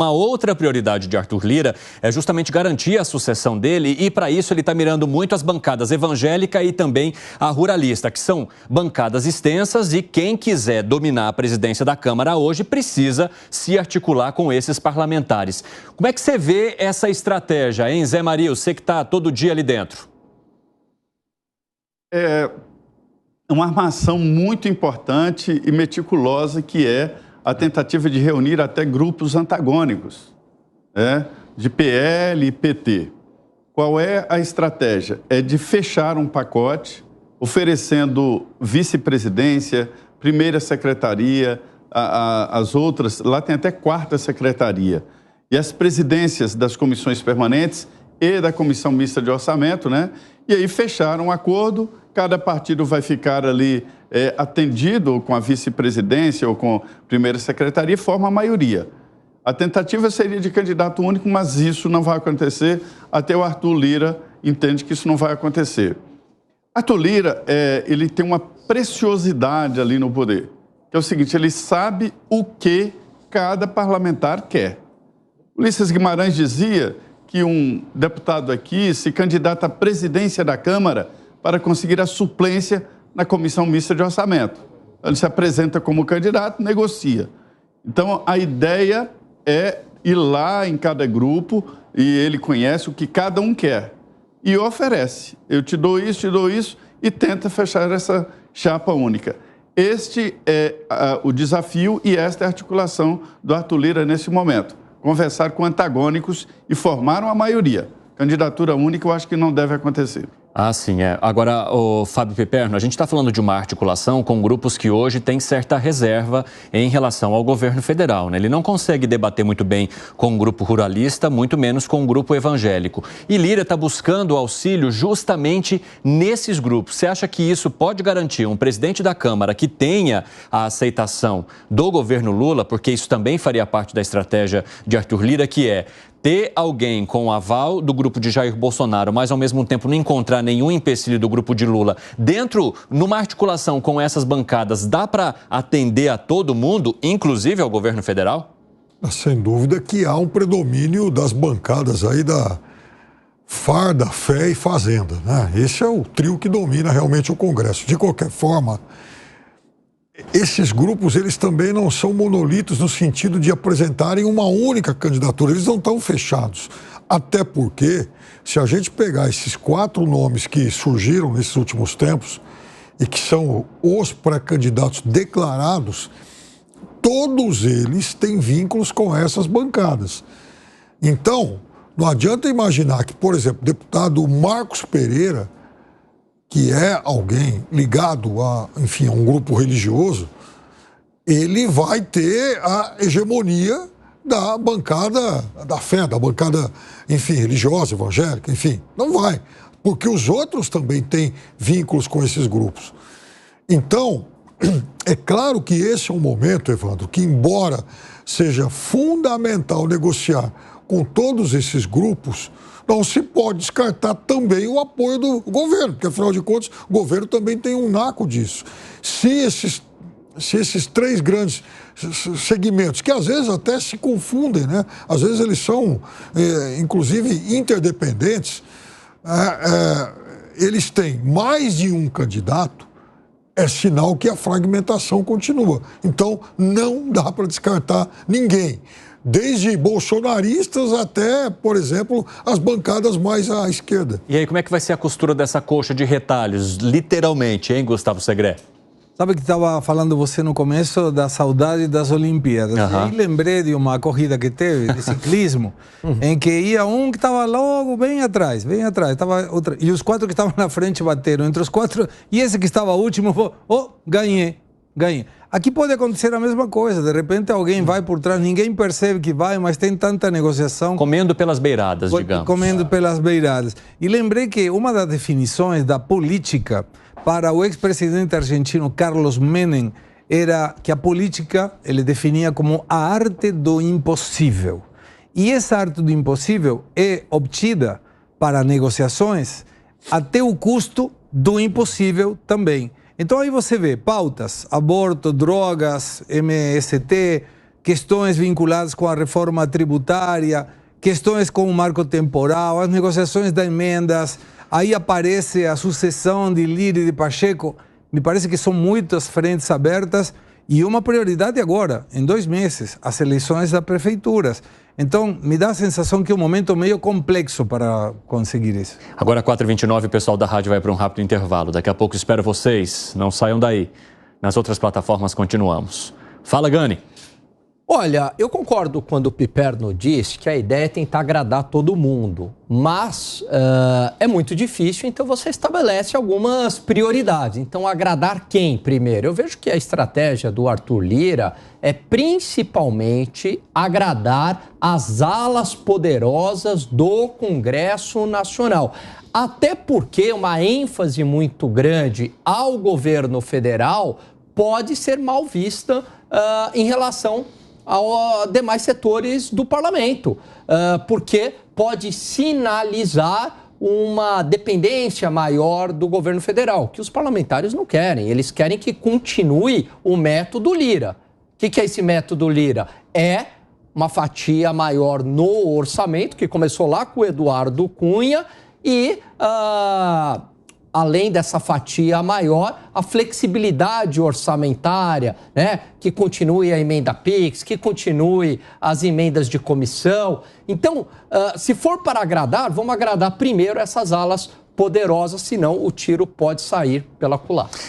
Uma outra prioridade de Arthur Lira é justamente garantir a sucessão dele e, para isso, ele está mirando muito as bancadas evangélica e também a ruralista, que são bancadas extensas e quem quiser dominar a presidência da Câmara hoje precisa se articular com esses parlamentares. Como é que você vê essa estratégia, hein, Zé Maria? Você que está todo dia ali dentro. É uma armação muito importante e meticulosa que é a tentativa de reunir até grupos antagônicos, de PL e PT. Qual é a estratégia? É de fechar um pacote, oferecendo vice-presidência, primeira secretaria, as outras, lá tem até quarta secretaria. E as presidências das comissões permanentes e da comissão mista de orçamento, E aí fecharam um acordo, cada partido vai ficar ali atendido com a vice-presidência ou com a primeira secretaria e forma a maioria. A tentativa seria de candidato único, mas isso não vai acontecer. Até o Arthur Lira entende que isso não vai acontecer. Arthur Lira, ele tem uma preciosidade ali no poder, que é o seguinte, ele sabe o que cada parlamentar quer. Ulisses Guimarães dizia que um deputado aqui se candidata à presidência da Câmara para conseguir a suplência na comissão mista de orçamento. Ele se apresenta como candidato, negocia. Então, a ideia é ir lá em cada grupo e ele conhece o que cada um quer e oferece. Eu te dou isso e tenta fechar essa chapa única. Este é o desafio e esta é a articulação do Arthur Lira nesse momento. Conversar com antagônicos e formar uma maioria. Candidatura única eu acho que não deve acontecer. Ah, sim, Agora, o Fábio Piperno, a gente está falando de uma articulação com grupos que hoje têm certa reserva em relação ao governo federal, Ele não consegue debater muito bem com o grupo ruralista, muito menos com o grupo evangélico. E Lira está buscando auxílio justamente nesses grupos. Você acha que isso pode garantir um presidente da Câmara que tenha a aceitação do governo Lula, porque isso também faria parte da estratégia de Arthur Lira, que é ter alguém com o aval do grupo de Jair Bolsonaro, mas ao mesmo tempo não encontrar nenhum empecilho do grupo de Lula, numa articulação com essas bancadas, dá para atender a todo mundo, inclusive ao governo federal? Sem dúvida que há um predomínio das bancadas aí da Farda, Fé e Fazenda, Esse é o trio que domina realmente o Congresso. De qualquer forma, esses grupos, eles também não são monolitos no sentido de apresentarem uma única candidatura. Eles não estão fechados. Até porque, se a gente pegar esses 4 nomes que surgiram nesses últimos tempos e que são os pré-candidatos declarados, todos eles têm vínculos com essas bancadas. Então, não adianta imaginar que, por exemplo, o deputado Marcos Pereira, que é alguém ligado a um grupo religioso, ele vai ter a hegemonia da bancada da fé, da bancada, religiosa, evangélica, não vai, porque os outros também têm vínculos com esses grupos. Então, é claro que esse é um momento, Evandro, que embora seja fundamental negociar com todos esses grupos, não se pode descartar também o apoio do governo, porque, afinal de contas, o governo também tem um naco disso. Se esses 3 grandes segmentos, que às vezes até se confundem, Às vezes eles são, inclusive, interdependentes, eles têm mais de um candidato, é sinal que a fragmentação continua. Então, não dá para descartar ninguém. Desde bolsonaristas até, por exemplo, as bancadas mais à esquerda. E aí, como é que vai ser a costura dessa coxa de retalhos, literalmente, hein, Gustavo Segré? Sabe que estava falando você no começo da saudade das Olimpíadas. E aí lembrei de uma corrida que teve, de ciclismo, em que ia um que estava logo bem atrás, e os 4 que estavam na frente bateram. Entre os 4, e esse que estava último falou, ganhei. Aqui pode acontecer a mesma coisa, de repente alguém vai por trás, ninguém percebe que vai, mas tem tanta negociação. Comendo pelas beiradas, digamos. Comendo pelas beiradas. E lembrei que uma das definições da política para o ex-presidente argentino Carlos Menem era que a política ele definia como a arte do impossível. E essa arte do impossível é obtida para negociações até o custo do impossível também. Então aí você vê pautas, aborto, drogas, MST, questões vinculadas com a reforma tributária, questões com o marco temporal, as negociações das emendas, aí aparece a sucessão de Lira e de Pacheco. Me parece que são muitas frentes abertas e uma prioridade agora, em 2 meses, as eleições das prefeituras. Então, me dá a sensação que é um momento meio complexo para conseguir isso. Agora, 4h29, o pessoal da rádio vai para um rápido intervalo. Daqui a pouco espero vocês, não saiam daí. Nas outras plataformas continuamos. Fala, Gani. Olha, eu concordo quando o Piperno diz que a ideia é tentar agradar todo mundo, mas é muito difícil, então você estabelece algumas prioridades. Então, agradar quem primeiro? Eu vejo que a estratégia do Arthur Lira é principalmente agradar as alas poderosas do Congresso Nacional. Até porque uma ênfase muito grande ao governo federal pode ser mal vista em relação aos demais setores do parlamento, porque pode sinalizar uma dependência maior do governo federal, que os parlamentares não querem. Eles querem que continue o método Lira. O que é esse método Lira? É uma fatia maior no orçamento, que começou lá com o Eduardo Cunha, e além dessa fatia maior, a flexibilidade orçamentária, né? Que continue a emenda PIX, que continue as emendas de comissão. Então, se for para agradar, vamos agradar primeiro essas alas poderosas, senão o tiro pode sair pela culatra.